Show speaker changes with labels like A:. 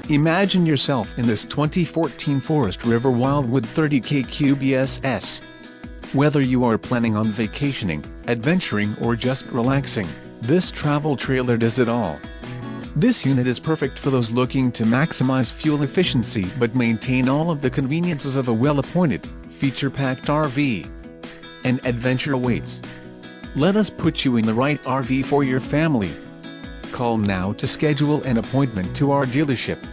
A: Imagine yourself in this 2014 Forest River Wildwood 30K QBSS. Whether you are planning on vacationing, adventuring or just relaxing, this travel trailer does it all. This unit is perfect for those looking to maximize fuel efficiency but maintain all of the conveniences of a well-appointed, feature-packed RV. An adventure awaits. Let us put you in the right RV for your family. Call now to schedule an appointment to our dealership.